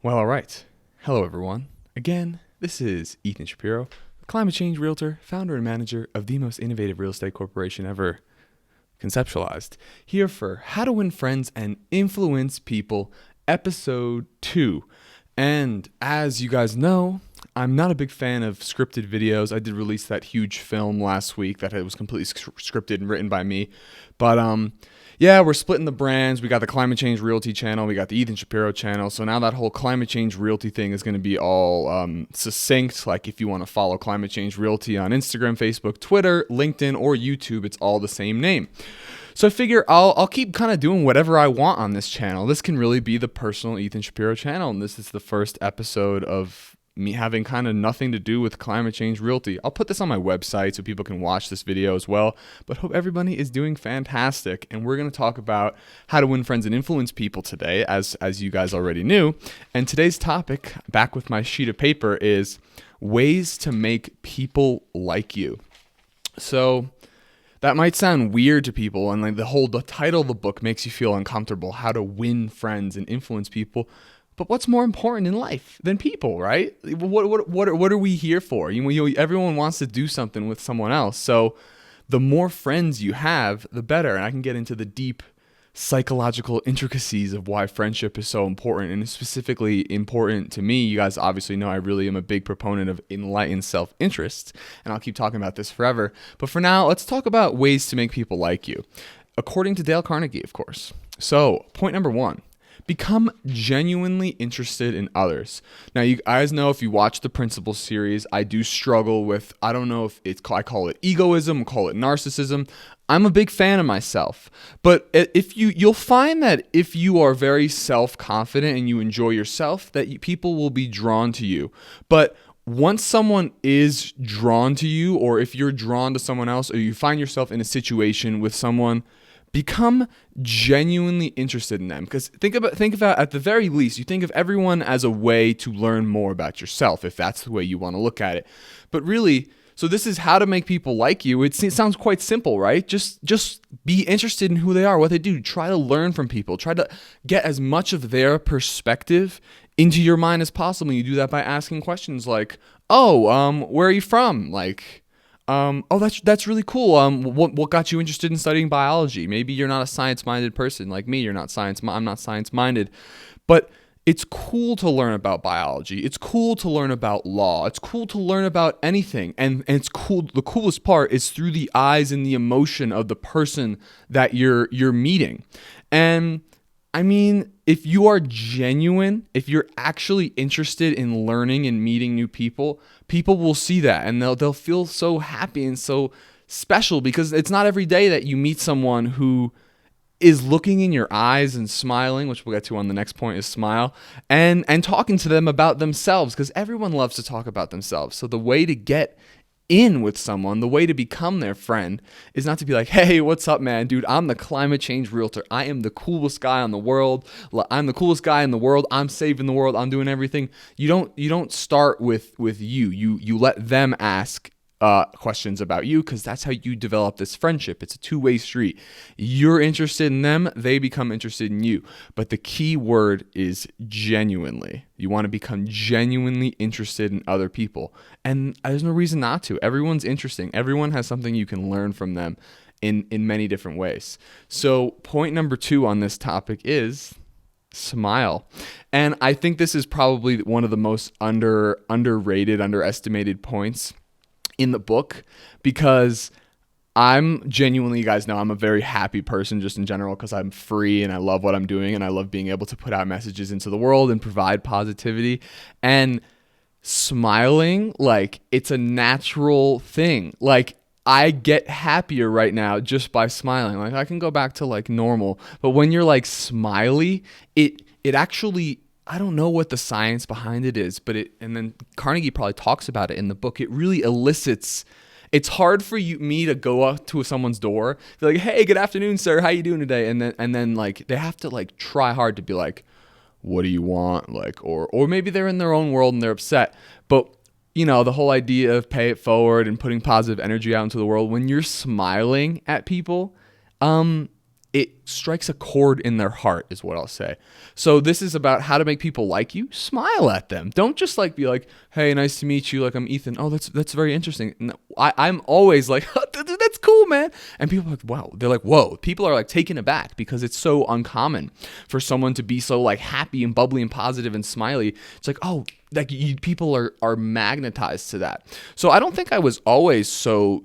Well, all right. Hello, everyone. Again, this is Ethan Shapiro, Climate Change Realtor, founder and manager of the most innovative real estate corporation ever conceptualized. Here for How to Win Friends and Influence People, Ep.2. And as you guys know, I'm not a big fan of scripted videos. I did release that huge film last week that was completely scripted and written by me. But yeah, we're splitting the brands. We got the Climate Change Realty channel. We got the Ethan Shapiro channel. So now that whole Climate Change Realty thing is going to be all succinct. Like if you want to follow Climate Change Realty on Instagram, Facebook, Twitter, LinkedIn, or YouTube, it's all the same name. So I figure I'll keep kind of doing whatever I want on this channel. This can really be the personal Ethan Shapiro channel. And this is the first episode of me having kind of nothing to do with Climate Change Realty. I'll put this on my website so people can watch this video as well, but hope everybody is doing fantastic. And we're going to talk about how to win friends and influence people today, as you guys already knew. And today's topic, back with my sheet of paper, is ways to make people like you. So that might sound weird to people, and like the title of the book makes you feel uncomfortable, how to win friends and influence people. But what's more important in life than people, right? What are we here for? Everyone wants to do something with someone else. So the more friends you have, the better. And I can get into the deep psychological intricacies of why friendship is so important, and it's specifically important to me. You guys obviously know I really am a big proponent of enlightened self-interest, and I'll keep talking about this forever. But for now, let's talk about ways to make people like you, according to Dale Carnegie, of course. So point number 1. Become genuinely interested in others. Now, you guys know, if you watch the Principles series, I do struggle with, I don't know if I call it egoism, call it narcissism. I'm a big fan of myself. But if you'll find that if you are very self-confident and you enjoy yourself, that people will be drawn to you. But once someone is drawn to you, or if you're drawn to someone else, or you find yourself in a situation with someone, become genuinely interested in them. Because think about, at the very least, you think of everyone as a way to learn more about yourself, if that's the way you want to look at it. But really, so this is how to make people like you. It sounds quite simple, right? Just be interested in who they are, what they do. Try to learn from people. Try to get as much of their perspective into your mind as possible. You do that by asking questions like, where are you from? Like, that's really cool. What got you interested in studying biology? Maybe you're not a science-minded person like me. I'm not science-minded, but it's cool to learn about biology. It's cool to learn about law. It's cool to learn about anything. And it's cool. The coolest part is through the eyes and the emotion of the person that you're meeting. And I mean, if you are genuine, if you're actually interested in learning and meeting new people, people will see that, and they'll feel so happy and so special, because it's not every day that you meet someone who is looking in your eyes and smiling, which we'll get to on the next point, is smile, and talking to them about themselves, because everyone loves to talk about themselves. So the way to get in with someone, the way to become their friend, is not to be like, hey, what's up, man? Dude, I'm the Climate Change Realtor. I am the coolest guy in the world. I'm the coolest guy in the world. I'm saving the world. I'm doing everything. You don't start with you. You let them ask questions about you, because that's how you develop this friendship. It's a two-way street. You're interested in them, they become interested in you. But the key word is genuinely. You want to become genuinely interested in other people. And there's no reason not to. Everyone's interesting. Everyone has something you can learn from them in many different ways. So point number 2 on this topic is smile. And I think this is probably one of the most underrated, underestimated points in the book, because I'm genuinely, you guys know, I'm a very happy person just in general, because I'm free and I love what I'm doing, and I love being able to put out messages into the world and provide positivity. And smiling, like, it's a natural thing. Like, I get happier right now just by smiling. Like, I can go back to like normal, but when you're like smiley, it actually, I don't know what the science behind it is, but and then Carnegie probably talks about it in the book. It really elicits. It's hard for me to go up to someone's door, be like, "Hey, good afternoon, sir. How you doing today?" And then like they have to like try hard to be like, "What do you want?" Like, or maybe they're in their own world and they're upset. But the whole idea of pay it forward and putting positive energy out into the world, when you're smiling at people, it strikes a chord in their heart is what I'll say. So this is about how to make people like you. Smile at them. Don't just like be like, hey, nice to meet you. Like, I'm Ethan. Oh, that's very interesting. And I'm always like, that's cool, man. And people are like, wow. They're like, whoa. People are like taken aback because it's so uncommon for someone to be so like happy and bubbly and positive and smiley. It's like, oh, like people are magnetized to that. So I don't think I was always so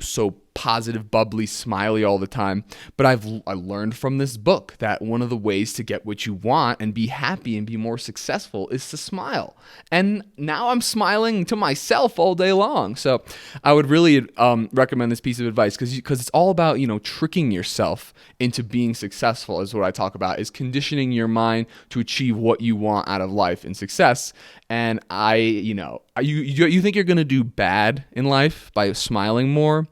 positive, bubbly, smiley all the time. But I learned from this book that one of the ways to get what you want and be happy and be more successful is to smile. And now I'm smiling to myself all day long. So I would really recommend this piece of advice because it's all about, tricking yourself into being successful is what I talk about, is conditioning your mind to achieve what you want out of life and success. And you think you're going to do bad in life by smiling more?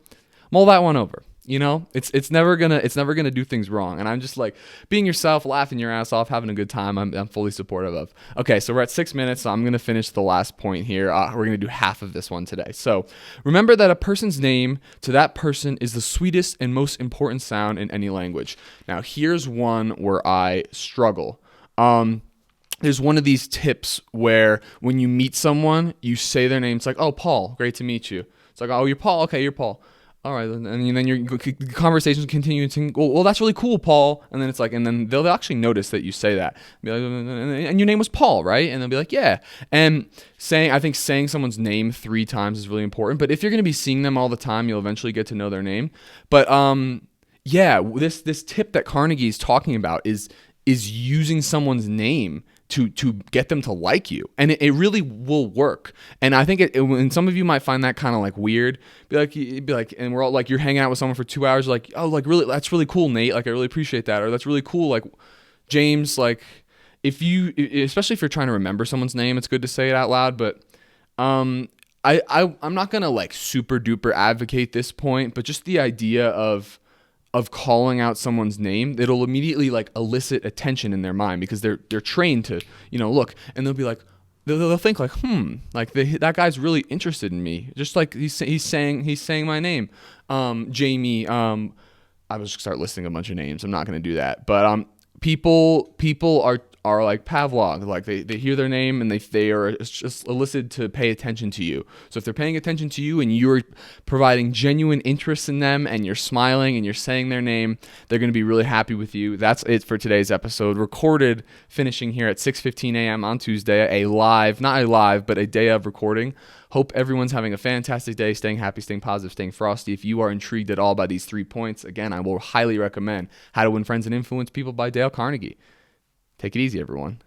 Mull that one over. It's never gonna do things wrong. And I'm just like being yourself, laughing your ass off, having a good time. I'm fully supportive of. Okay, so we're at 6 minutes. So I'm gonna finish the last point here. We're gonna do half of this one today. So remember that a person's name to that person is the sweetest and most important sound in any language. Now here's one where I struggle. There's one of these tips where when you meet someone, you say their name. It's like, oh, Paul, great to meet you. It's like, oh, you're Paul. Okay, you're Paul. All right, and then your conversations continue to, well, that's really cool, Paul. And then it's like, and then they'll actually notice that you say that. Be like, and your name was Paul, right? And they'll be like, yeah. And I think saying someone's name 3 times is really important. But if you're going to be seeing them all the time, you'll eventually get to know their name. But this tip that Carnegie's talking about is using someone's name to get them to like you, and it really will work. And I think and some of you might find that kind of like weird. Be like, and we're all like, you're hanging out with someone for 2 hours, like, oh, like really, that's really cool, Nate. Like, I really appreciate that, or that's really cool, like, James. Like, especially if you're trying to remember someone's name, it's good to say it out loud. But I'm not gonna like super duper advocate this point, but just the idea of calling out someone's name, it'll immediately like elicit attention in their mind because they're trained to, look, and they'll be like, they'll think like, like that guy's really interested in me. Just like he's saying my name. Jamie, I was just start listing a bunch of names. I'm not going to do that. But people are like Pavlov, like they hear their name and they are just elicited to pay attention to you. So if they're paying attention to you and you're providing genuine interest in them and you're smiling and you're saying their name, they're going to be really happy with you. That's it for today's episode. Recorded, finishing here at 6:15 a.m. on Tuesday, not a live, but a day of recording. Hope everyone's having a fantastic day, staying happy, staying positive, staying frosty. If you are intrigued at all by these 3 points, again, I will highly recommend How to Win Friends and Influence People by Dale Carnegie. Take it easy, everyone.